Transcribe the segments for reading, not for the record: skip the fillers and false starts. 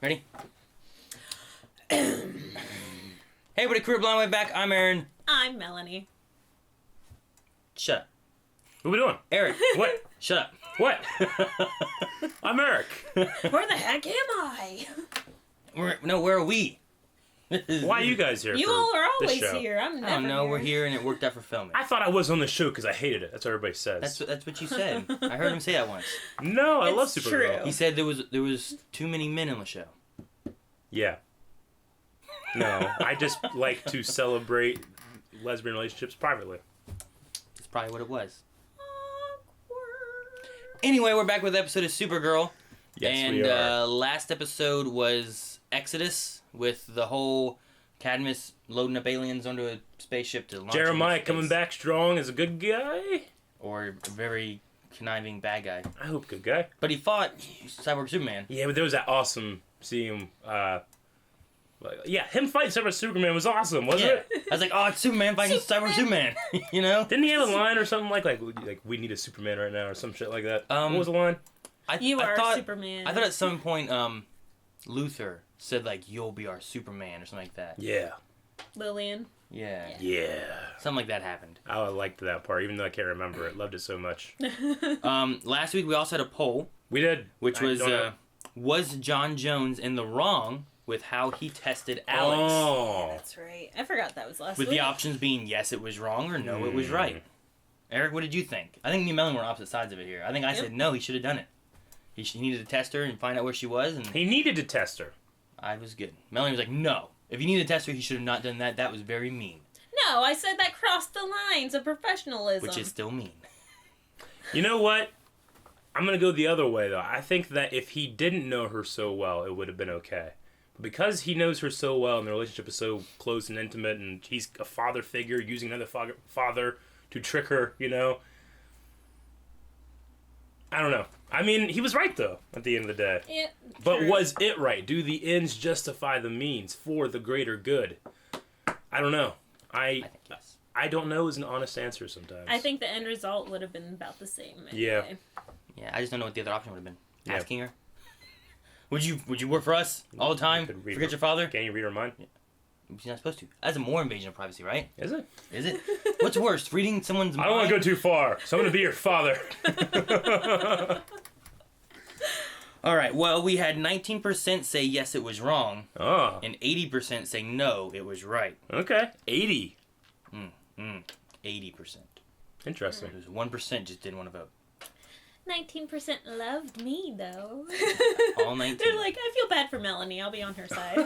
Ready? Hey everybody, Career Blind Way back. I'm Aaron. I'm Melanie. Shut up. What are we doing? Eric. What? Shut up. What? I'm Eric. Where the heck am I? Where are we? Why are you guys here? You for all are this always show? here. I'm never I don't know. here. We're here and it worked out for filming. I thought I was on the show because I hated it. That's what everybody says. That's what you said. I heard him say that once. No, I love It's Supergirl. true. He said there was too many men on the show. Yeah. No, I just like to celebrate lesbian relationships privately. That's probably what it was. Awkward. Anyway, we're back with an episode of Supergirl. Yes, and we are. Last episode was Exodus with the whole Cadmus loading up aliens onto a spaceship to launch Jeremiah into coming space. back strong as a good guy. Or a very conniving bad guy. I hope good guy. But he fought Cyborg Superman. Yeah, but there was that awesome seeing him. Him fighting Cyber Superman was awesome, wasn't Yeah. it? I was like, oh, it's Superman fighting Cyborg Superman. You know? Didn't he have a line or something like we need a Superman right now or some shit like that? What was the line? I Thought thought, Superman. I thought at some point Luther said like, you'll be our Superman or something like that. Yeah. Lillian. Yeah. Yeah. Something like that happened. I liked that part, even though I can't remember it. Loved it so much. Last week we also had a poll, We did. which was John Jones in the wrong with how he tested Alex? Oh. That's right. I forgot that was last With week. the options being yes, it was wrong, or no, it was right. Eric, what did you think? I think me and Melanie were on opposite sides of it here. I think I said no, he should have done it. He needed to test her and find out where she was, and He needed to test her. I was good. Melanie was like, no. If you needed to test her, he should have not done that. That was very mean. No, I said that crossed the lines of professionalism. Which is still mean. You know what? I'm going to go the other way, though. I think that if he didn't know her so well, it would have been okay. But because he knows her so well and the relationship is so close and intimate, and he's a father figure using another father to trick her, you know? I don't know. I mean, he was right, though, at the end of the day. Yeah, But true. was it right? Do the ends justify the means for the greater good? I don't know. I think yes. I don't know is an honest answer sometimes. I think the end result would have been about the same. Yeah. Anyway. Yeah, I just don't know what the other option would have been. Yeah. Asking her. Would you work for us all the time? could read Forget her- your father? Can you read her mind? She's not supposed to. That's a more invasion of privacy, right? Is it? Is it? What's worse, reading someone's I mind? don't want to go too far, so I'm going to be your father. All right, well, we had 19% say yes, it was wrong, Oh, and 80% say no, it was right. okay. 80. 80%. Interesting. There's 1% just didn't want to vote. 19% loved me, though. All 19. They're like, I feel bad for Melanie. I'll be on her side.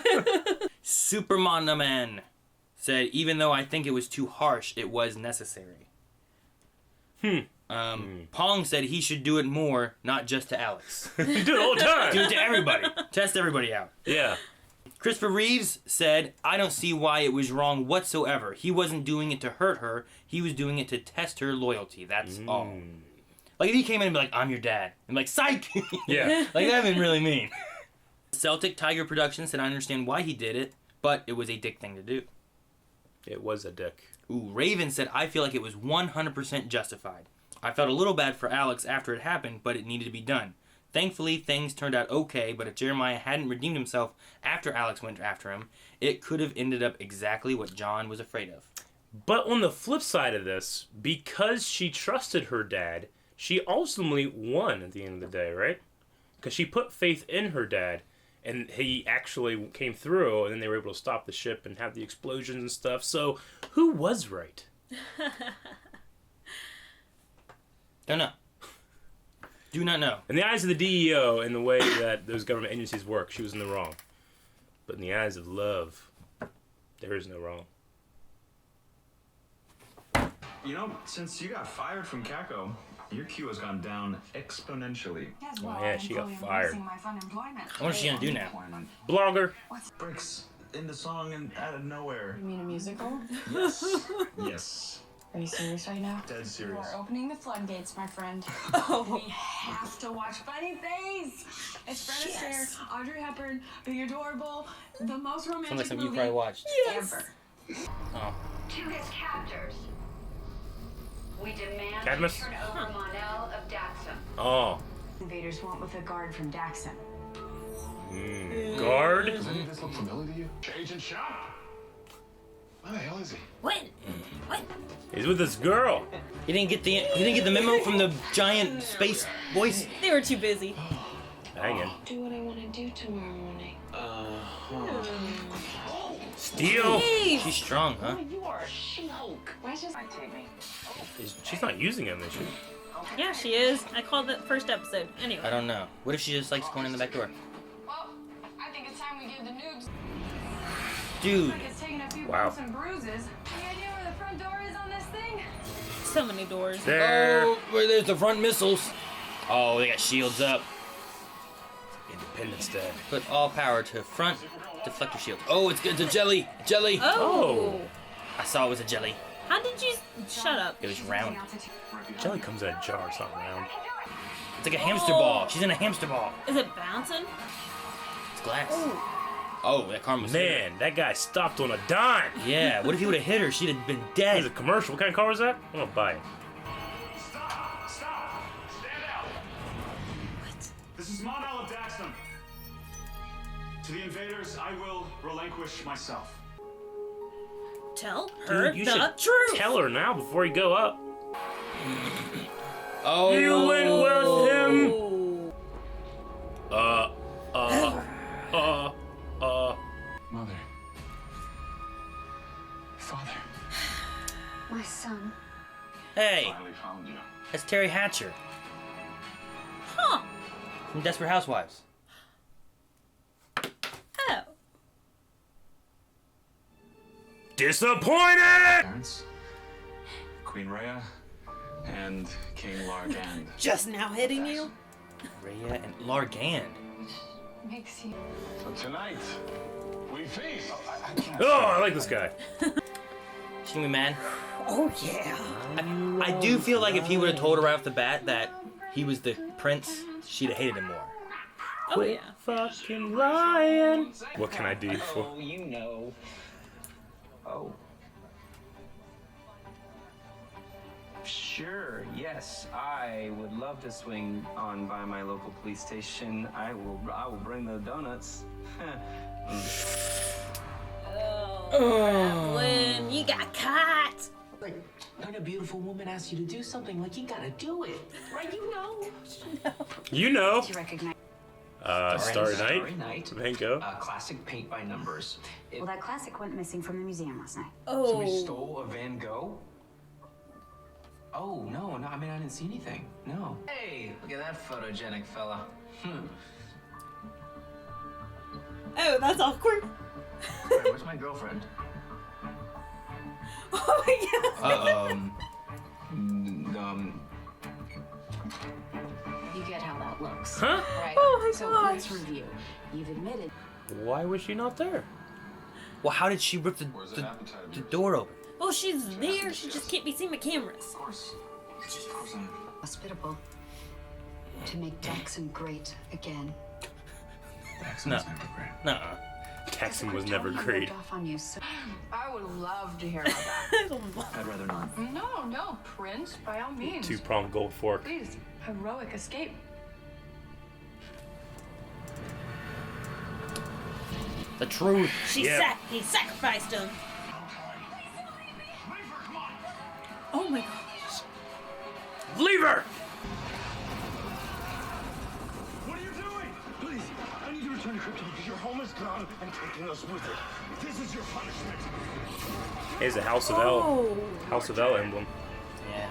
Superman said, even though I think it was too harsh, it was necessary. Pong said he should do it more, not just to Alex. You do it all the time. Do it to everybody. Test everybody out. Yeah. Christopher Reeves said, I don't see why it was wrong whatsoever. He wasn't doing it to hurt her. He was doing it to test her loyalty. That's all. Like, if he came in and be like, I'm your dad. I'm like, psych! Yeah. Like, that'd been really mean. Celtic Tiger Productions said, I understand why he did it, but it was a dick thing to do. It was a dick. Ooh, Raven said, I feel like it was 100% justified. I felt a little bad for Alex after it happened, but it needed to be done. Thankfully, things turned out okay, but if Jeremiah hadn't redeemed himself after Alex went after him, it could have ended up exactly what John was afraid of. But on the flip side of this, because she trusted her dad, she ultimately won at the end of the day, right? Because she put faith in her dad, and he actually came through, and then they were able to stop the ship and have the explosions and stuff. So, who was right? Don't know. Do not know. In the eyes of the DEO and the way that those government agencies work, she was in the wrong. But in the eyes of love, there is no wrong. You know, since you got fired from Kako, your queue has gone down exponentially. Yes, Oh, well, yeah, I'm she got fully fired. embracing my fun employment. What is she gonna do now? Blogger. Breaks in the song and out of nowhere. You mean a musical? Yes. Yes. Are you serious right now? Dead You serious. are opening the floodgates, my friend. Oh. We have to watch Funny Things. It's Fred Yes. Astaire, Audrey Hepburn, being adorable, the most Sounds like romantic something you movie probably watched. ever. Oh. To his captors, we demand Cadmus? to turn over Monel of Daxam. Oh. Invaders want with a guard from Daxon. God. nerd. Does any of this look familiar to you? Agent Shop? Where the hell is he? What? What? He's with this girl. You didn't get the memo from the giant space voice? They were too busy. Hanging. Do what I want to do tomorrow morning. Steal. Hey! She's strong, huh? You are a She-Hulk. Why just take me? She's not using him, is she? Yeah, she is. I called it first episode. Anyway. I don't know. What if she just likes going in the back door? Well, I think it's time we give the noobs. Dude. It's taking a few Wow. bumps and bruises. Any idea where the front door is on this thing? So many doors. There. Oh, where there's the front missiles. Oh, they got shields up. Independence Day. Put all power to front deflector shield. Oh, it's a jelly. Jelly. Oh. I saw it was a jelly. How did you... Shut up. It was round. Jelly comes in a jar, it's not round. It's like a hamster ball. She's in a hamster ball. Is it bouncing? It's glass. Oh, that car was hit Man, that guy stopped on a dime. her. Yeah, what if he would have hit her? She'd have been There's a dead. commercial. What kind of car was that? I'm gonna buy it. Stop! Stop! Stand out! What? This is Monel of Daxton. To the invaders, I will relinquish myself. Tell her Dude, you the should truth. tell her now before you go up. Oh. You went with him. Mother. Father. My son. Hey, Finally found you. that's Terry Hatcher Huh. from Desperate Housewives. Oh. Disappointed. Parents, Queen Rhea, and King Largand. Just now hitting you? Rhea and Largand. Makes you. So tonight, we feast. Oh, I like this guy. She gonna be mad. Oh, yeah. I do feel like if he would have told her right off the bat that he was the prince, she'd have hated him more. Oh, yeah. Fucking lying. What can I do for? Oh, you know. Oh. Sure, yes. I would love to swing on by my local police station. I will bring the donuts. Oh, Lynn, you got caught. Like, when a beautiful woman asks you to do something, like, you gotta do it. Right? You know. You know. You recognize. Starry Starry Night. Night. Van Gogh. Classic paint by numbers. Well, that classic went missing from the museum last night. Somebody Oh. stole a Van Gogh? Oh, no, I mean, I didn't see anything. No. Hey, look at that photogenic fella. Oh, that's awkward. Hey, where's my girlfriend? Oh, my God. You get how that looks. Huh? Right. Oh my So gosh. let's review. You've admitted. Why was she not there? Well, how did she rip the door open? Well, she's there. She just can't be seen by cameras. Of course. Of course I'm... Hospitable. To make Daxon great again. Daxton's No. never great. Nuh-uh. Taxing was never He great. rubbed off on you, so I would love to hear about that. I'd rather not. No, Prince, by all means. Two-pronged gold fork. Please, heroic escape. The truth. Yeah. He sacrificed him. Oh my gosh. Leave her! What are you doing? Please, I need to return to Krypton because your home is gone and taking us with it. This is your punishment. Here's a House of L. Oh. House of L emblem. Yeah.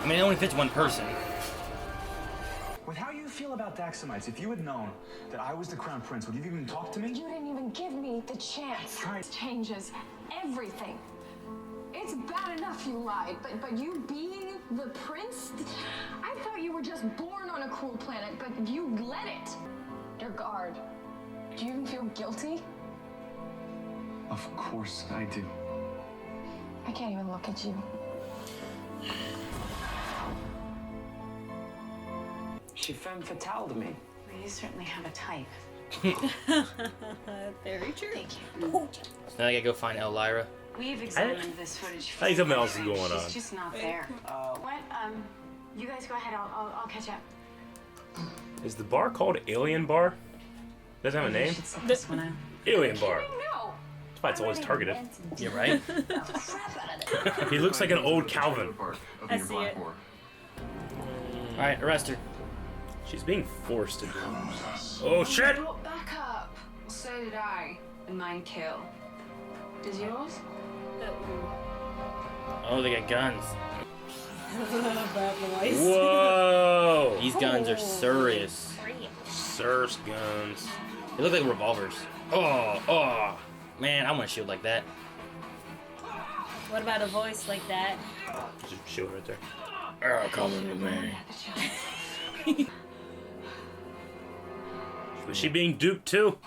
I mean, it only fits one person. With how you feel about Daxamites, if you had known that I was the crown prince, would you even talk to me? you didn't even give me the chance. Right. Changes everything. It's bad enough you lied, but you being the prince? I thought you were just born on a cruel planet, but you let it. Your guard. Do you even feel guilty? Of course I do. I can't even look at you. She femme fatale to me. Well, you certainly have a type. Very true. Thank you. Now I gotta go find Elvira. We've examined this footage. I think something else is going on. She's just not there. What? You guys go ahead. I'll catch up. Is the bar called Alien Bar? Doesn't have a name? This one out. Alien Bar. No. That's why it's always targeted. You're right. He looks like an old Calvin. I see it. All right, arrest her. She's being forced to do it. Oh shit! Well, back up. So did I. And mine kill. Does yours? Oh, they got guns. Bad voice. Whoa! These guns are serious. Sirs guns. They look like revolvers. Oh, man, I want a shield like that. What about a voice like that? There's a shield right there. Oh, come with me. Was she being duped too?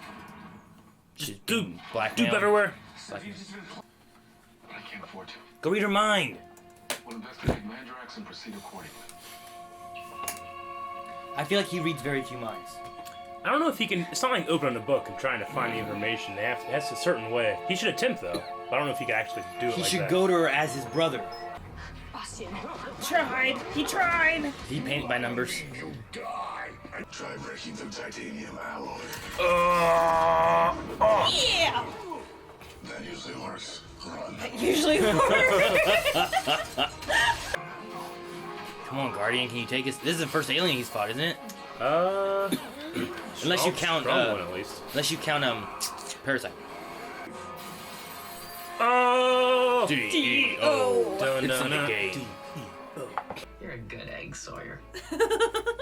Just dupe blackmail. everywhere. I can't afford to. Go read her mind. We'll investigate Mandrax and proceed accordingly. I feel like he reads very few minds. I don't know if he can. It's not like opening a book and trying to find the information. That's a certain way. He should attempt though. But I don't know if he can actually do it. He like should that. go to her as his brother. Tried. He tried. He painted by numbers. You die. Try breaking the titanium alloy. Yeah. That usually works. Run. Usually works. Come on, Guardian, can you take us? This is the first alien he's fought, isn't it? Unless you count, one at least. Unless you count Parasite. Oh! D-O. It's in the game. You're a good egg, Sawyer.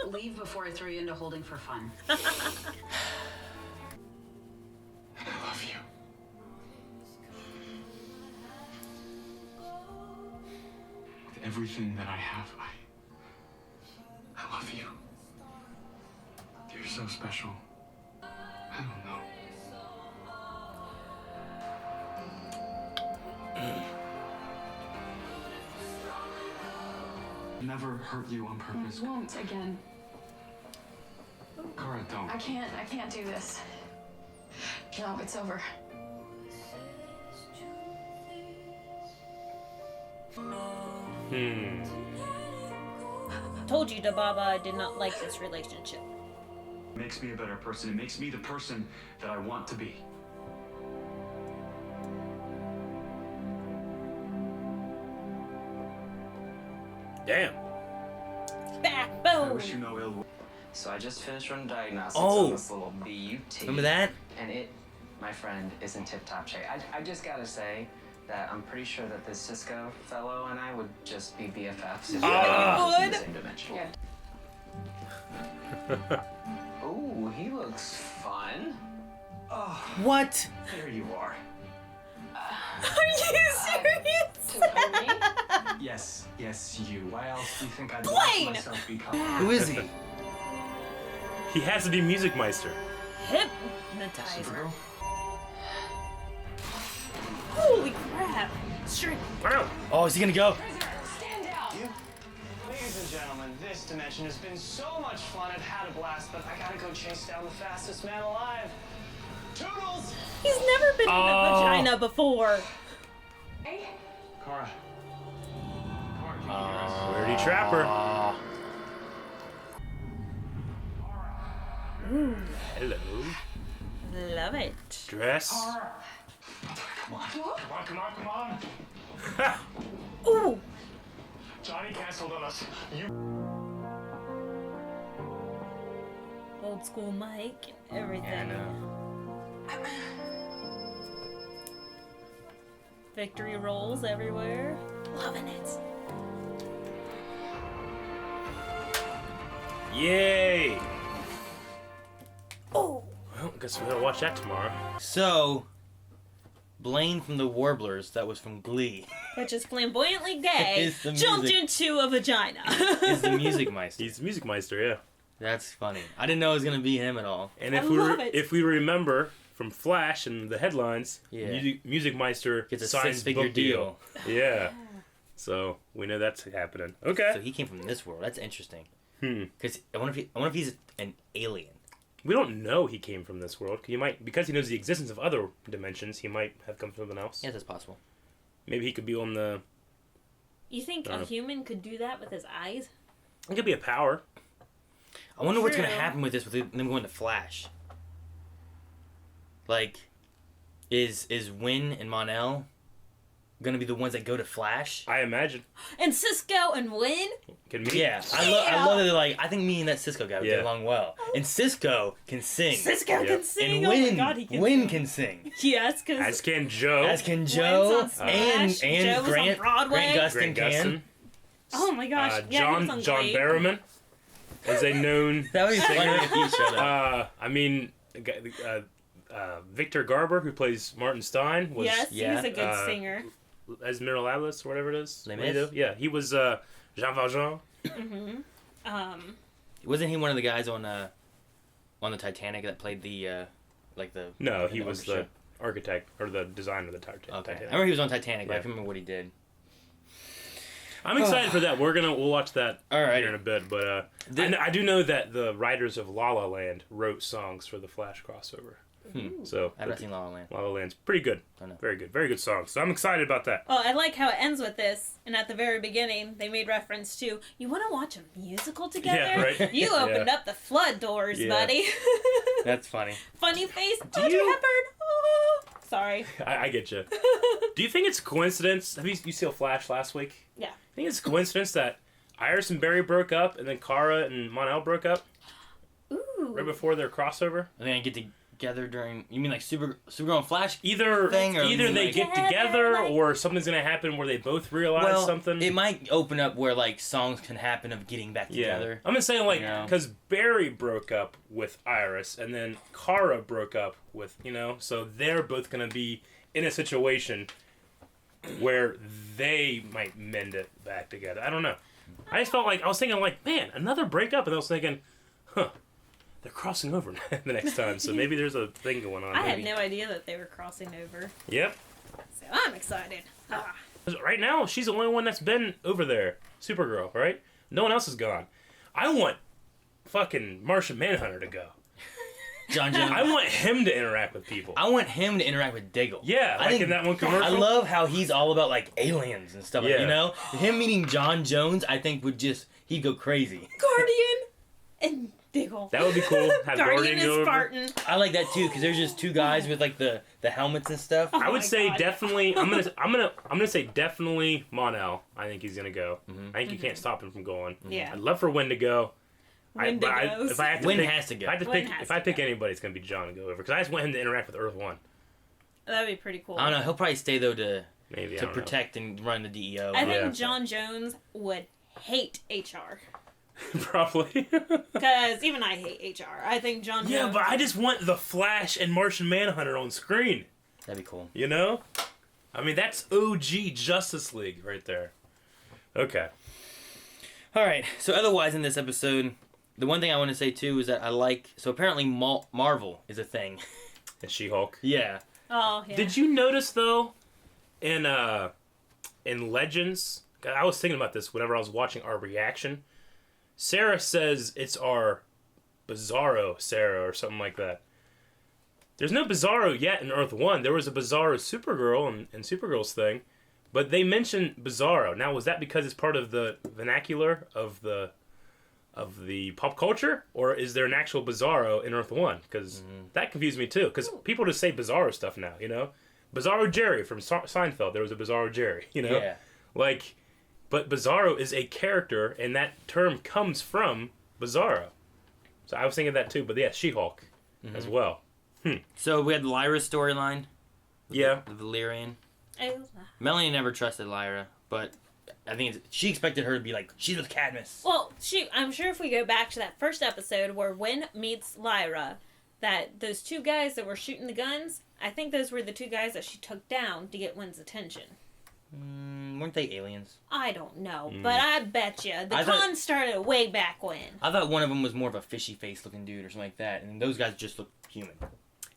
Leave before I throw you into holding for fun. I love you. With everything that I have, I love you. You're so special. I don't know. Never hurt you on purpose. I won't again. Kara, don't. I can't do this. No, it's over. Told you Dababa did not like this relationship. It makes me a better person. It makes me the person that I want to be. Damn. I Backbone. wish you no ill will. So I just finished running diagnostics Oh. on this little BUT. Remember that? And it, my friend, is in tip-top shape. I just gotta say that I'm pretty sure that this Cisco fellow and I would just be BFFs if we were in the same dimension. Ooh, he looks fun. What? There you are. Are you serious? Yes, you. Why else do you think I'd Blaine! let myself become? Who is he? He has to be Music Meister. Hypnotizer. Supergirl? Holy crap. Straight. Oh, is he gonna go? Stand down. Ladies and gentlemen, this dimension has been so much fun. I've had a blast, but I gotta go chase down the fastest man alive. Toodles! He's never been in a vagina before. Hey. Kara. Kara, can you hear us? Where'd he trap her? Hello. Love it. Dress. Come on. Ooh. Johnny canceled on us. You. Old school mic and everything. Victory rolls everywhere. Loving it. Yay! Oh. Well, guess we gotta watch that tomorrow. So, Blaine from the Warblers, that was from Glee, Which is flamboyantly gay, Is the jumped music- into a vagina. is the Music Meister. He's Music Meister, yeah. That's funny. I didn't know it was gonna be him at all. And I love it. if we remember from Flash and the headlines, Yeah. Music Meister Gets a signs six-figure book deal. Yeah. So we know that's happening. Okay. So he came from this world. That's interesting. Because I wonder if he's an alien. We don't know he came from this world. He might, because he knows the existence of other dimensions. He might have come from something else. Yes, that's possible. Maybe he could be on the... You think a human could do that with his eyes? It could be a power. I wonder what's going to happen with this with them going to Flash. Like, is Wynn and Mon-El going to be the ones that go to Flash? I imagine. And Cisco and Wynn? Can meet. Yeah, I love that they're like, I think me and that Cisco guy would get along well. And Cisco can sing. Cisco can sing. And Oh Wynn, my God, he can Wynn sing. can sing. Yes, because As can Joe. As can Joe. Wynn's on Smash. And Joe was Grant, on Broadway. Grant Gustin Grant can. Gustin. Oh my gosh. Yeah, he was on John Glee. Barrowman is a known That would be funny if he showed up. I mean, Victor Garber, who plays Martin Stein, was Yes, he's a good singer. Esmeraldas or whatever it is. Les Mis? Yeah, he was Jean Valjean. Wasn't he one of the guys on the Titanic that played the No, he was the architect or the designer of the Titanic. Okay, I remember he was on Titanic, but I Yeah. can't remember what he did. I'm excited for that. We'll watch that Alrighty. here in a bit. But I do know that the writers of La La Land wrote songs for the Flash crossover. So I've not seen La La Land. La La Land's pretty good. I know. Very good songs. So I'm excited about that. Oh, I like how it ends with this. And at the very beginning, they made reference to, you want to watch a musical together? Yeah, right. You opened up the flood doors, Yeah. buddy. That's funny. Funny face, Audrey Hepburn. Oh, sorry. I get you. Do you think it's a coincidence? Have you seen Flash last week? Yeah. I think it's a coincidence that Iris and Barry broke up and then Kara and Mon-El broke up Ooh. right before their crossover. And then I get together during. You mean like Supergirl and Flash? Either thing, or either you mean they like- get together or something's gonna happen where they both realize Well, something. it might open up where like songs can happen of getting back together. I'm just saying, like, You know? because Barry broke up with Iris, and then Kara broke up with, so they're both gonna be in a situation where they might mend it back together. I don't know. I just felt like I was thinking, like, man, another breakup, and I was thinking, they're crossing over the next time, so maybe there's a thing going on. I had maybe. no idea that they were crossing over. Yep. So I'm excited. Ah. Right now, she's the only one that's been over there. Supergirl, right? No one else is gone. I want fucking Martian Manhunter to go. John Jones. I want him to interact with people. I want him to interact with Diggle. Yeah, like in that one commercial. I love how he's all about like aliens and stuff. Yeah. Like, him meeting John Jones, I think he'd go crazy. Guardian and Diggle. That would be cool. Have Guardian go and over. Spartan. I like that too because there's just two guys with like the helmets and stuff. Oh I would my say God. definitely. I'm gonna say definitely Mon-El. I think he's gonna go. I think you can't stop him from going. Yeah. I'd love for Wynn to go. Wynn but goes. if I have to Wynn pick, has to go. If I have to Wynn pick, has if I to pick go. anybody, it's gonna be John to go over because I just want him to interact with Earth One. That'd be pretty cool. I don't know. He'll probably stay though to Maybe I to don't know. protect and run the DEO. I think Yeah. John Jones would hate HR. Probably. Because even I hate HR. I think John Jones... Yeah, but I just want the Flash and Martian Manhunter on screen. That'd be cool. You know? I mean, that's OG Justice League right there. Okay. All right. So otherwise in this episode, the one thing I want to say too is that I like. So apparently Marvel is a thing. And She-Hulk. Yeah. Oh, yeah. Did you notice though, in Legends? I was thinking about this whenever I was watching our reaction. Sarah says it's our Bizarro Sarah or something like that. There's no Bizarro yet in Earth 1. There was a Bizarro Supergirl in Supergirl's thing, but they mentioned Bizarro. Now, was that because it's part of the vernacular of the pop culture, or is there an actual Bizarro in Earth 1? Because that confused me too. Because people just say Bizarro stuff now, Bizarro Jerry from Seinfeld. There was a Bizarro Jerry, Yeah. But Bizarro is a character, and that term comes from Bizarro. So I was thinking that too. But yeah, She-Hulk as well. So we had Lyra's storyline. Yeah. The Valyrian. Oh, Melanie never trusted Lyra, but I think she expected her to be like, she's with Cadmus. well, shoot, I'm sure if we go back to that first episode where Wynn meets Lyra, that those two guys that were shooting the guns, I think those were the two guys that she took down to get Wynn's attention. Weren't they aliens? I don't know, but I bet you the I thought- con started way back when. I thought one of them was more of a fishy face looking dude or something like that, and those guys just look human.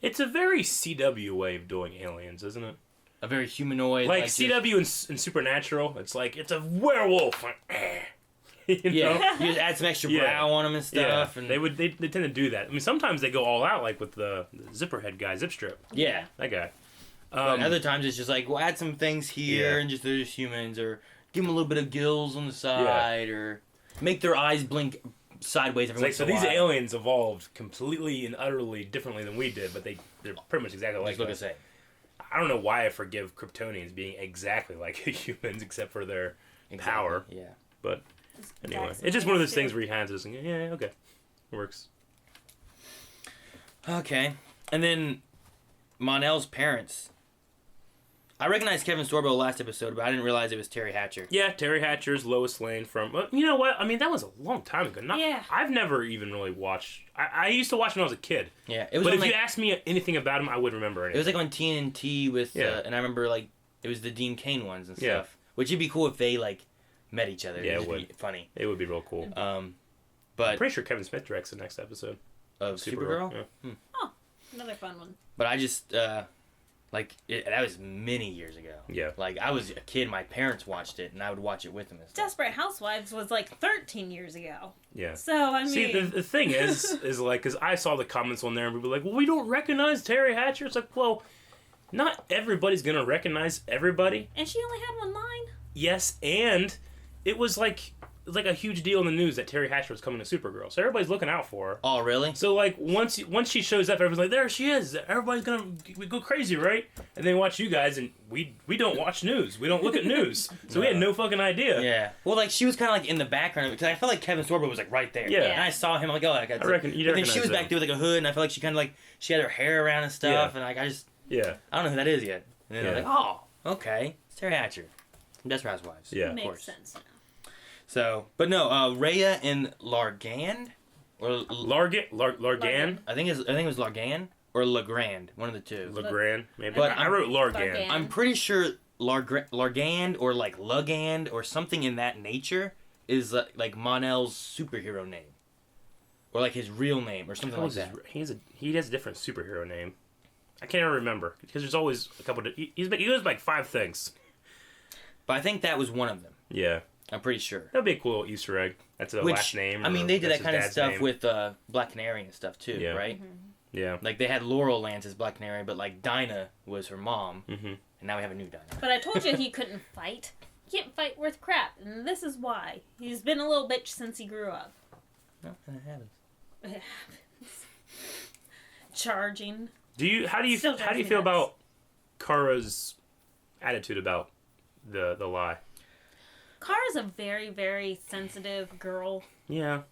It's a very CW way of doing aliens, isn't it? A very humanoid. Like just- CW in Supernatural, it's like, it's a werewolf. Yeah, you just add some extra brow on them and stuff. Yeah, And they tend to do that. I mean, sometimes they go all out, like with the Zipperhead guy, Zipstrip. Yeah. That guy. But other times it's just like, well, add some things here Yeah. and just they're just humans, or give them a little bit of gills on the side, or make their eyes blink sideways every once So in a these while. aliens evolved completely and utterly differently than we did, but they're pretty much exactly like Just look us. the same. I don't know why I forgive Kryptonians being exactly like humans, except for their power. Yeah. But anyway, That's it's just one of those too. things where you hands this and yeah, okay, works. Okay. And then Mon-El's parents. I recognized Kevin Sorbo last episode, but I didn't realize it was Terry Hatcher. Yeah, Terry Hatcher's Lois Lane from... you know what? I mean, that was a long time ago. Yeah. I've never even really watched... I used to watch when I was a kid. Yeah. It was But on, if like, you asked me anything about him, I wouldn't remember anything. it was like on TNT with, Yeah. and I remember like it was the Dean Cain ones and stuff. Yeah. Which would be cool if they like met each other. Yeah, it It'd would. be funny. It would be real cool. But I'm pretty sure Kevin Smith directs the next episode. Of Supergirl. Yeah. Oh, another fun one. But I just like that was many years ago. Yeah. Like I was a kid, my parents watched it, and I would watch it with them and stuff. Desperate Housewives was like 13 years ago. Yeah. So, I mean... See, the thing is like, because I saw the comments on there and people were like, well, we don't recognize Terry Hatcher. It's like, well, not everybody's going to recognize everybody. And she only had one line? Yes, and it was like a huge deal in the news that Terry Hatcher was coming to Supergirl. So everybody's looking out for her. Oh, really? So, like, once she shows up, everyone's like, there she is. Everybody's going to go crazy, right? And then watch you guys, and we don't watch news. We don't look at news. So we had no fucking idea. Yeah. Well, like, she was kind of, like, in the background, because I felt like Kevin Sorbo was, like, right there. Yeah. And I saw him, like, oh, like, I reckon you'd but then she recognize was back them. there with, like, a hood, and I felt like she kind of, like, she had her hair around and stuff, Yeah. and, like, I Yeah. don't know who that is yet. And then I was Yeah. like, oh, okay. It's Terry Hatcher. From Desperate Housewives. Yeah. Of Makes course. sense now. So, but no, Rhea and Largan, or Largan? I think it was Largan or Legrand, one of the two. Legrand, maybe. But I wrote Largan. Largan. I'm pretty sure Largand or like Lugand or something in that nature is like Mon-El's superhero name, or like his real name or something like that. He has a different superhero name. I can't even remember because there's always a couple. He goes like 5 things. But I think that was one of them. Yeah. I'm pretty sure. That'd be a cool little Easter egg. That's a last name. I mean, or they did that's that kind of his dad's stuff name. with Black Canary and stuff too, Yeah. right? Yeah. Like they had Laurel Lance as Black Canary, but like Dinah was her mom, and now we have a new Dinah. But I told you he couldn't fight. He can't fight worth crap, and this is why. He's been a little bitch since he grew up. No, and it happens. It happens. Charging. How do you Still drives me feel nuts. about Kara's attitude about the lie? Kara's a very, very sensitive girl. Yeah.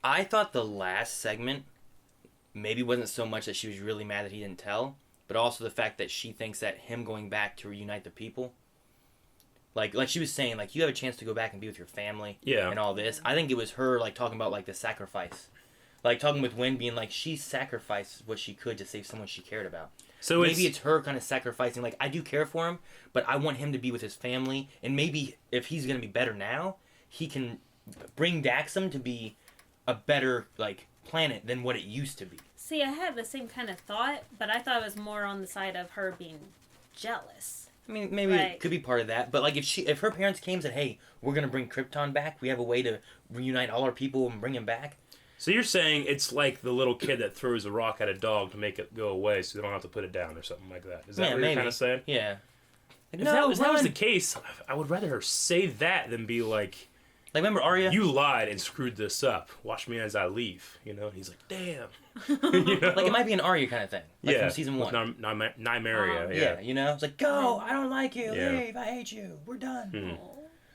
I thought the last segment maybe wasn't so much that she was really mad that he didn't tell, but also the fact that she thinks that him going back to reunite the people, like she was saying, like you have a chance to go back and be with your family, Yeah. and all this. I think it was her like talking about like the sacrifice, like talking with Wynn, being like she sacrificed what she could to save someone she cared about. So maybe it's her kind of sacrificing, like I do care for him, but I want him to be with his family, and maybe if he's gonna be better now, he can bring Daxam to be a better like planet than what it used to be. See, I had the same kind of thought, but I thought it was more on the side of her being jealous. I mean, maybe it could be part of that, but like if her parents came and said, "Hey, we're gonna bring Krypton back. We have a way to reunite all our people and bring him back." So you're saying it's like the little kid that throws a rock at a dog to make it go away, so they don't have to put it down or something like that. Is that what you're kind of saying? Yeah. If that was the case, I would rather her say that than be like, remember Arya? You lied and screwed this up. Watch me as I leave. You know, and he's like, damn. You know? Like it might be an Arya kind of thing, like yeah, from season 1. Nymeria. Yeah, you know, it's like go. I don't like you. Yeah. Leave. I hate you. We're done.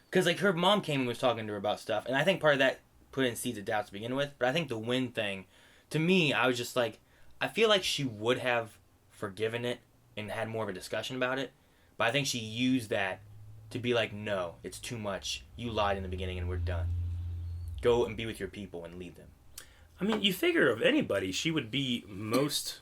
Because like her mom came and was talking to her about stuff, and I think part of that put in seeds of doubt to begin with. But I think the Wynn thing, to me, I was just like, I feel like she would have forgiven it and had more of a discussion about it. But I think she used that to be like, no, it's too much. You lied in the beginning, and we're done. Go and be with your people and leave them. I mean, you figure of anybody, she would be most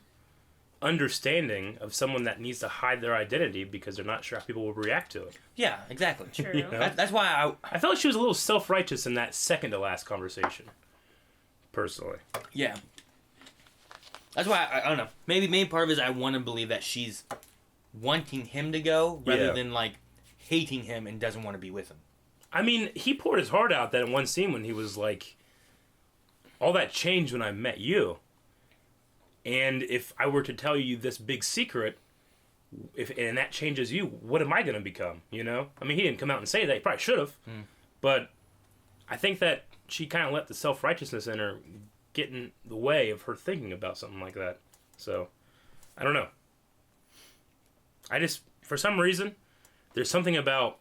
understanding of someone that needs to hide their identity because they're not sure how people will react to it. Yeah, exactly. True. You know? That's why I felt like she was a little self-righteous in that second to last conversation. Personally. Yeah. That's why I don't know. Maybe part of it is I want to believe that she's wanting him to go rather than like hating him and doesn't want to be with him. I mean, he poured his heart out that in one scene when he was like, all that changed when I met you. And if I were to tell you this big secret, and that changes you, what am I going to become? You know? I mean, he didn't come out and say that. He probably should have. But I think that she kind of let the self-righteousness in her get in the way of her thinking about something like that. So, I don't know. I just, for some reason, there's something about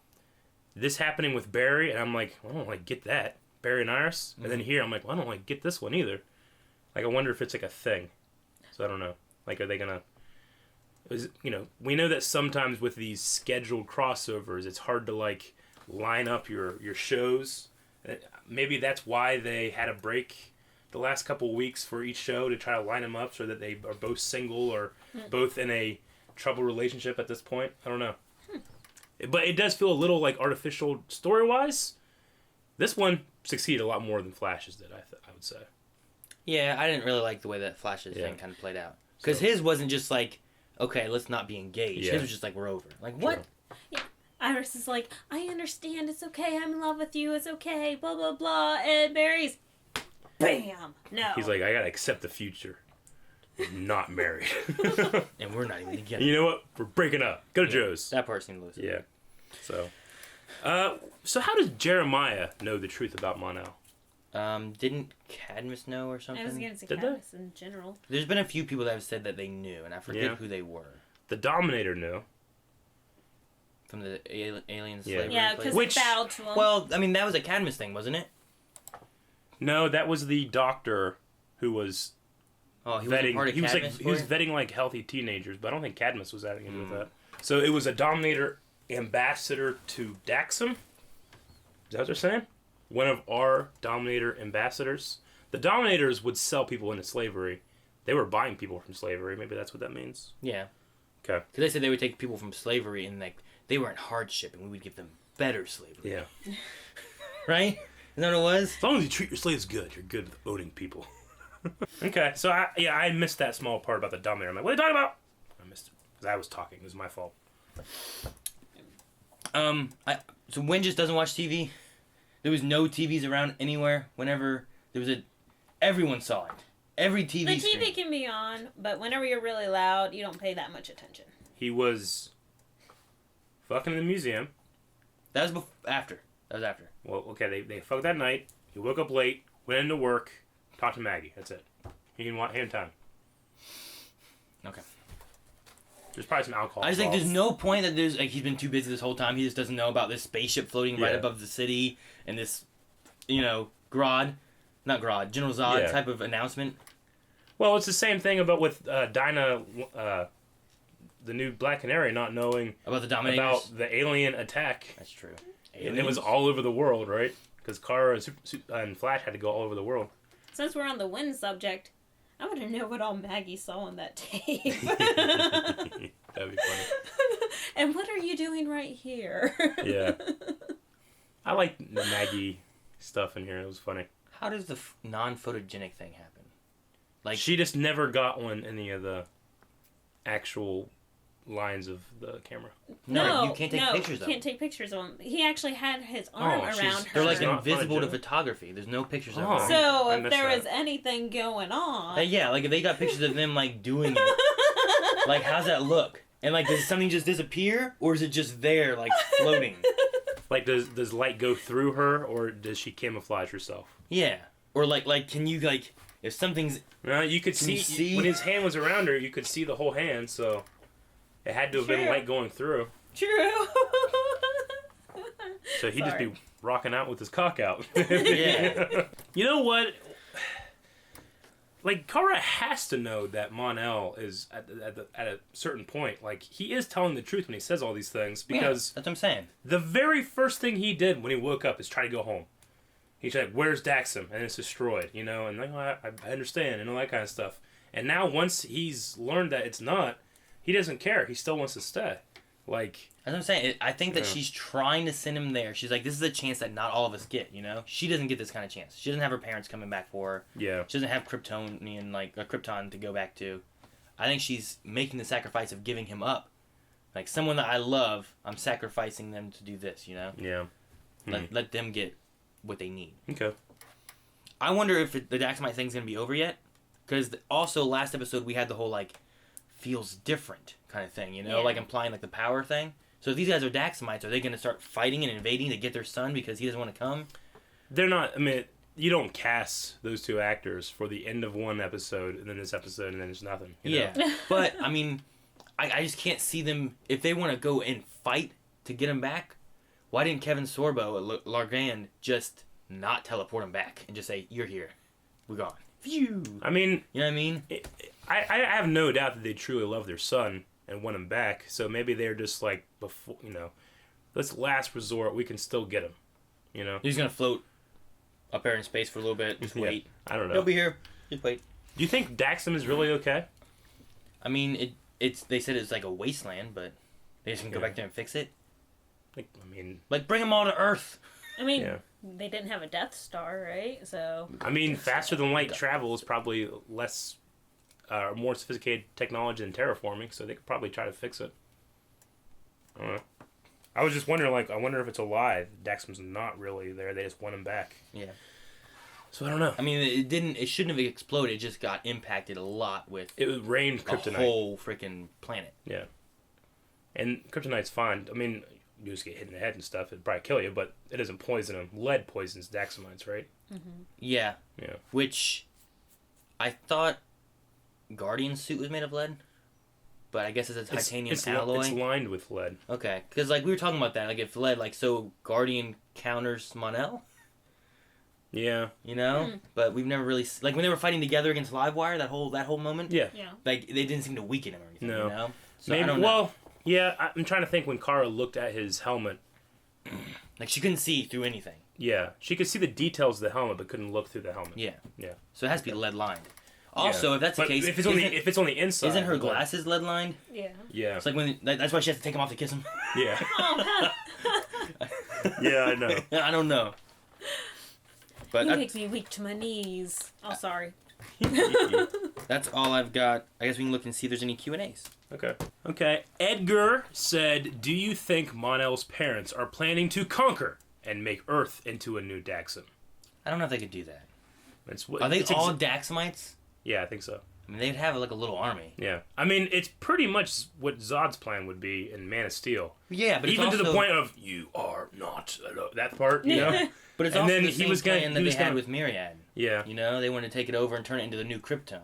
this happening with Barry, and I'm like, I don't like get that. Barry and Iris. And then here, I'm like, well, I don't like get this one either. Like, I wonder if it's like a thing. So I don't know. Like, are they gonna... You know, we know that sometimes with these scheduled crossovers, it's hard to, like, line up your shows. Maybe that's why they had a break the last couple weeks for each show to try to line them up so that they are both single or both in a troubled relationship at this point. I don't know. But it does feel a little, like, artificial story-wise. This one succeeded a lot more than Flash's did, I would say. Yeah, I didn't really like the way that Flash's thing kind of played out. Because his wasn't just like, okay, let's not be engaged. His was just like, we're over. Like, what? Yeah. Iris is like, I understand, it's okay, I'm in love with you, it's okay, blah, blah, blah. And Barry's, bam, no. He's like, I gotta accept the future. We're not married. And we're not even together. You know what? We're breaking up. Go to Joe's. That part seemed loose. Yeah. So how does Jeremiah know the truth about Mon-El? Didn't Cadmus know or something? I was going to say Cadmus in general. There's been a few people that have said that they knew, and I forget who they were. The Dominator knew. From the alien slavery Yeah, because they bowed to him. Well, I mean, that was a Cadmus thing, wasn't it? No, that was the doctor who was vetting. Part of he was Cadmus he was vetting like healthy teenagers, but I don't think Cadmus was adding into with that. So it was a Dominator ambassador to Daxam. Is that what they're saying? One of our Dominator ambassadors. The Dominators would sell people into slavery. They were buying people from slavery. Maybe that's what that means. Yeah. Okay. Because they said they would take people from slavery and like they were in hardship, and we would give them better slavery. Yeah. Right? Isn't that what it was? As long as you treat your slaves good, you're good with owning people. Okay, so I missed that small part about the Dominator. I'm like, what are you talking about? I missed it because I was talking. It was my fault. So Wynn just doesn't watch TV. There was no TVs around anywhere. Whenever there was everyone saw it. Every TV. The TV screen. can be on, but whenever you're really loud, you don't pay that much attention. He was fucking in the museum. That was after. That was after. Well, okay, they fucked that night. He woke up late, went into work, talked to Maggie. That's it. He didn't want hand time. Okay. There's probably some alcohol. I just think there's no point that there's like he's been too busy this whole time. He just doesn't know about this spaceship floating right above the city and this, General Zod type of announcement. Well, it's the same thing about with Dinah, the new Black Canary, not knowing about the Dominators, about the alien attack. That's true. And it was all over the world, right? Because Kara and Flash had to go all over the world. Since we're on the Wynn subject, I want to know what all Maggie saw on that tape. That'd be funny. And what are you doing right here? Yeah. I like the Maggie stuff in here. It was funny. How does the non-photogenic thing happen? Like she just never got on any of the actual lines of the camera. No, you can't take pictures of him. Can't take pictures of him. He actually had his arm around her. They're like invisible to photography. There's no pictures of them. So if there was anything going on... yeah, like if they got pictures of them like doing it, like how's that look? And like does something just disappear or is it just there like floating? Like does light go through her or does she camouflage herself? Yeah. Or like can you like if something's... No, you could see when his hand was around her, you could see the whole hand, so it had to have been light going through. True. So he'd just be rocking out with his cock out. Yeah. You know what? Like, Kara has to know that Mon-El is at a certain point. Like, he is telling the truth when he says all these things because... that's what I'm saying. The very first thing he did when he woke up is try to go home. He's like, where's Daxam? And it's destroyed, and like, I understand, and all that kind of stuff. And now once he's learned that it's not, he doesn't care. He still wants to stay. Like... That's what I'm saying. I think that she's trying to send him there. She's like, this is a chance that not all of us get, She doesn't get this kind of chance. She doesn't have her parents coming back for her. Yeah. She doesn't have Krypton to go back to. I think she's making the sacrifice of giving him up. Like, someone that I love, I'm sacrificing them to do this, Yeah. Let them get what they need. Okay. I wonder if the Daxamite thing's going to be over yet. Because also last episode we had the whole, feels different kind of thing, you know, Yeah. like implying like the power thing. So if these guys are Daxamites, are they going to start fighting and invading to get their son because he doesn't want to come? They're not. I mean, you don't cast those two actors for the end of one episode and then this episode and then there's nothing. You know? But I mean, I just can't see them if they want to go and fight to get him back. Why didn't Kevin Sorbo at Largand just not teleport him back and just say, "You're here, we're gone"? Phew. I mean, you know what I mean? I have no doubt that they truly love their son and want him back. So maybe they're just like, before, you know, let's last resort. We can still get him. You know, he's gonna float up there in space for a little bit. Just wait. I don't know. He'll be here. Just wait. Do you think Daxam is really okay? I mean, it's they said it's like a wasteland, but they just can go back there and fix it. Like bring them all to Earth. I mean, they didn't have a Death Star, right? So. I mean, faster than light travel is probably less, more sophisticated technology than terraforming, so they could probably try to fix it. I don't know. I was just wondering, like, I wonder if it's a lie. Daxam's not really there. They just want him back. Yeah. So I don't know. I mean, it shouldn't have exploded. It just got impacted a lot with. It rained kryptonite. The whole freaking planet. Yeah. And kryptonite's fine. I mean, you just get hit in the head and stuff. It'd probably kill you, but it doesn't poison them. Lead poisons Daxamites, right? Mm-hmm. Yeah. Yeah. Which I thought Guardian's suit was made of lead, but I guess it's a titanium alloy. It's lined with lead. Okay, because like we were talking about that, like if lead, like so Guardian counters Mon-El. Yeah. You know, but we've never really like when they were fighting together against Livewire. That whole moment. Yeah. Yeah. Like they didn't seem to weaken him or anything. No. You know? So Maybe. I don't know. Well, yeah. I'm trying to think when Kara looked at his helmet. Like she couldn't see through anything. Yeah, she could see the details of the helmet, but couldn't look through the helmet. Yeah. Yeah. So it has to be lead lined. Also, if that's the But case, if it's on the inside, isn't her glasses lead lined? Yeah. Yeah. It's like when that's why she has to take them off to kiss him. Yeah. Oh, Yeah, I know. I don't know. But he makes me weak to my knees. Oh, sorry. That's all I've got. I guess we can look and see if there's any Q&As. Okay. Okay. Edgar said, "Do you think Mon-El's parents are planning to conquer and make Earth into a new Daxam?" I don't know if they could do that. Are Are they all Daxamites? Yeah, I think so. I mean, they'd have like a little army. Yeah. I mean, it's pretty much what Zod's plan would be in Man of Steel. Yeah, but even it's to the also... point of "you are not," that part, you know. But it's and also then the same he was plan that they had gonna, with Marietta. Yeah. You know, they wanted to take it over and turn it into the new Krypton.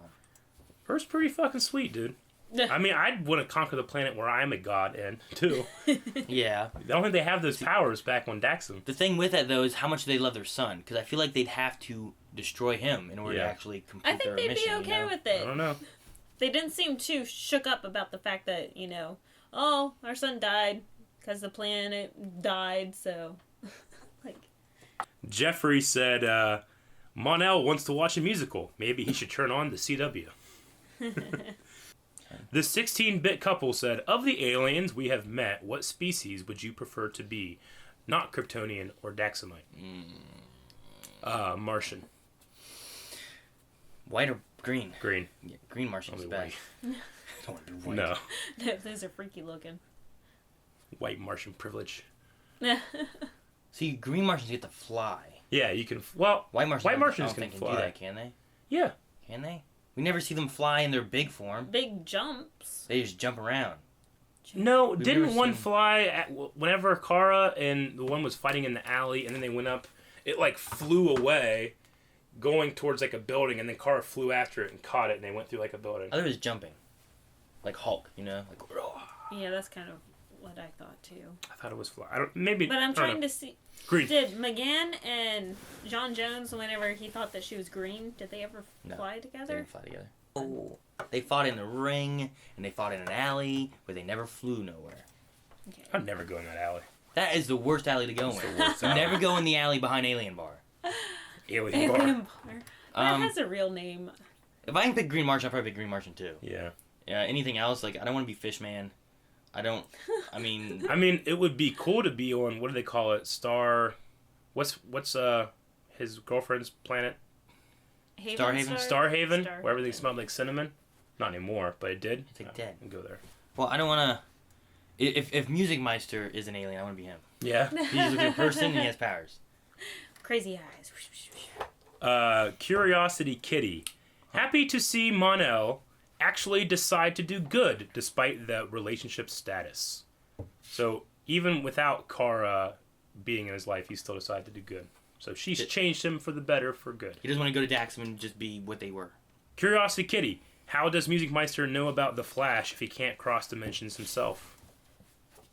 Earth's pretty fucking sweet, dude. I mean, I'd want to conquer the planet where I'm a god in, too. Yeah. I don't think they have those powers back on Daxam. The thing with that, though, is how much they love their son. Because I feel like they'd have to destroy him in order to actually complete I think their they'd mission. be okay with it. I don't know. They didn't seem too shook up about the fact that, you know, oh, our son died because the planet died, so... like... Jeffrey said, Mon-El wants to watch a musical. Maybe he should turn on the CW. The 16-bit couple said, "Of the aliens we have met, what species would you prefer to be? Not Kryptonian or Daxamite." Martian. White or green? Green. Yeah, green Martian's best. I don't want to be white. No. Those are freaky looking. White Martian privilege. See, green Martians get to fly. Yeah, you can... Well, White Martians can can fly. do that, can they? Yeah. Can they? We never see them fly in their big form. Big jumps. They just jump around. No, We've didn't never one seen- fly at whenever Kara and the one was fighting in the alley, and then they went up? It like flew away, going towards like a building, and then Kara flew after it and caught it, and they went through like a building. I thought it was jumping, like Hulk, you know, like. Yeah, that's kind of what I thought too. I thought it was fly. I don't. Maybe. But I'm I don't trying know. to see. Green. Did McGann and John Jones, whenever he thought that she was green, did they ever fly They together? didn't fly together. Oh, they fought in the ring and they fought in an alley where they never flew nowhere. Okay. I'd never go in that alley. That is the worst alley to go in. So never go in the alley behind Alien Bar. Alien Bar. Alien Bar. That has a real name. If I can pick Green Martian, I'll probably pick Green Martian too. Yeah. Yeah. Anything else? Like I don't want to be Fishman. I don't. I mean. I mean, it would be cool to be on, what do they call it? Star. What's his girlfriend's planet? Haven, Starhaven, Star- where everything smelled like cinnamon. Not anymore, but it did. It's like dead. I'd go there. Well, I don't want to. If Music Meister is an alien, I want to be him. Yeah. He's a good person and he has powers. Crazy eyes. Curiosity Kitty. Happy to see Mon-El actually decide to do good despite the relationship status. So even without Kara being in his life, he still decided to do good. So she's changed him for the better, for good. He doesn't want to go to Daxam and just be what they were. Curiosity Kitty. How does Music Meister know about the Flash if he can't cross dimensions himself?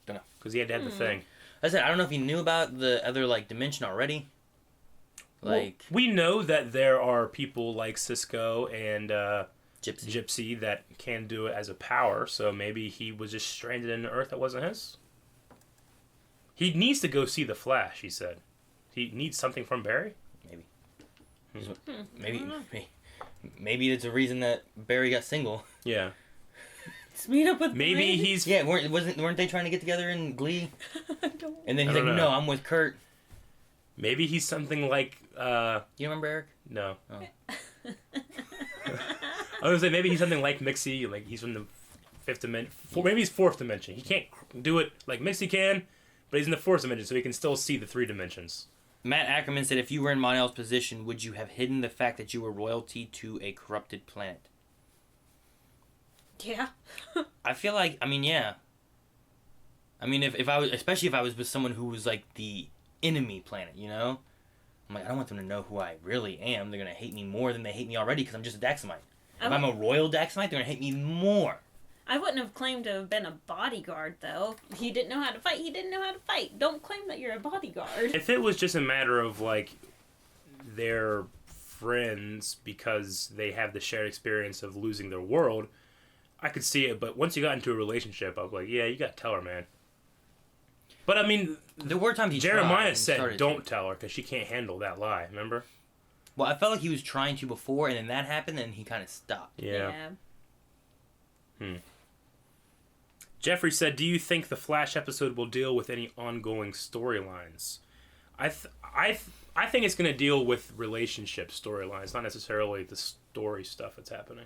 Don't know. Because he had to have the thing. I said, I don't know if he knew about the other, like, dimension already. Like, well, we know that there are people like Cisco and Gypsy that can do it as a power, so maybe he was just stranded in an Earth that wasn't his. He needs to go see the Flash, he said. He needs something from Barry? Maybe. Maybe it's a reason that Barry got single. Yeah. Let's meet up with maybe Brandon. he's... Yeah, weren't they trying to get together in Glee? And then he's like, no, I'm with Kurt. Maybe he's something like... You remember Eric? No. Oh. I was going to say, maybe he's something like Mixie, like he's from the fifth dimension. Maybe he's fourth dimension. He can't do it like Mixie can, but he's in the fourth dimension, so he can still see the three dimensions. Matt Ackerman said, if you were in Mon-El's position, would you have hidden the fact that you were royalty to a corrupted planet? Yeah. I feel like, yeah. I mean, if I was, especially if I was with someone who was like the enemy planet, you know? I'm like, I don't want them to know who I really am. They're going to hate me more than they hate me already because I'm just a Daxamite. If I'm a royal Daxamite, they're going to hate me more. I wouldn't have claimed to have been a bodyguard, though. He didn't know how to fight. He didn't know how to fight. Don't claim that you're a bodyguard. If it was just a matter of, like, they're friends because they have the shared experience of losing their world, I could see it. But once you got into a relationship, I was like, yeah, you got to tell her, man. But, I mean, there were times Jeremiah said don't tell her because she can't handle that lie, remember? Well, I felt like he was trying to before, and then that happened, and he kind of stopped. Yeah. Jeffrey said, do you think the Flash episode will deal with any ongoing storylines? I think it's going to deal with relationship storylines, not necessarily the story stuff that's happening.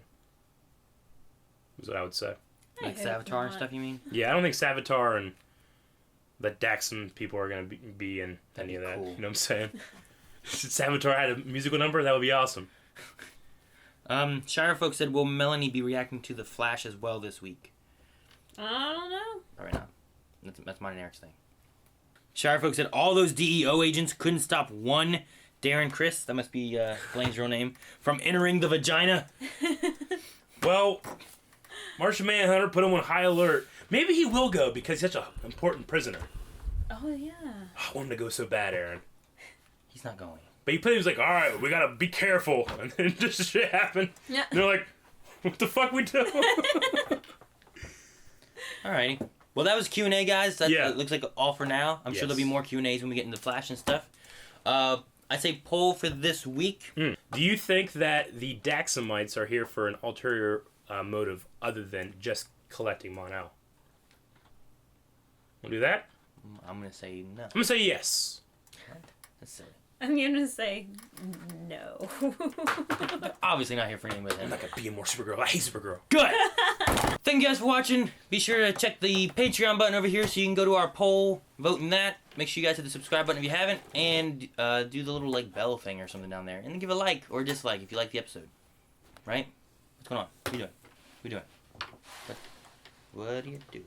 Is what I would say. Like Savitar and stuff, you mean? Yeah, I don't think Savitar and the Daxam people are going to be in any of that. Cool. You know what I'm saying? If Savitar had a musical number, that would be awesome. Shire Folk said, will Melanie be reacting to the Flash as well this week? I don't know. Probably not. That's mine and Eric's thing. Shire Folk said, all those DEO agents couldn't stop one Darren Criss, that must be Blaine's real name, from entering the vagina. Well, Martian Manhunter put him on high alert. Maybe he will go because he's such an important prisoner. Oh, yeah. I want him to go so bad, Aaron. He's not going. But he was like, all right, we got to be careful. And then just shit happened. Yeah. And they're like, what the fuck we do? Alrighty. Well, that was Q&A, guys. That Yeah. looks like all for now. I'm sure there'll be more Q&As when we get into Flash and stuff. I say poll for this week. Do you think that the Daxamites are here for an ulterior motive other than just collecting Mon-El? Want to do that? I'm going to say no. I'm going to say yes. That's silly. I'm going to say no. They're obviously not here for anything with him. I'm not going to be more Supergirl. I hate Supergirl. Good! Thank you guys for watching. Be sure to check the Patreon button over here so you can go to our poll, vote in that. Make sure you guys hit the subscribe button if you haven't, and do the little like bell thing or something down there. And then give a like or dislike if you like the episode. Right? What's going on? What are you doing? What are you doing? What are you doing?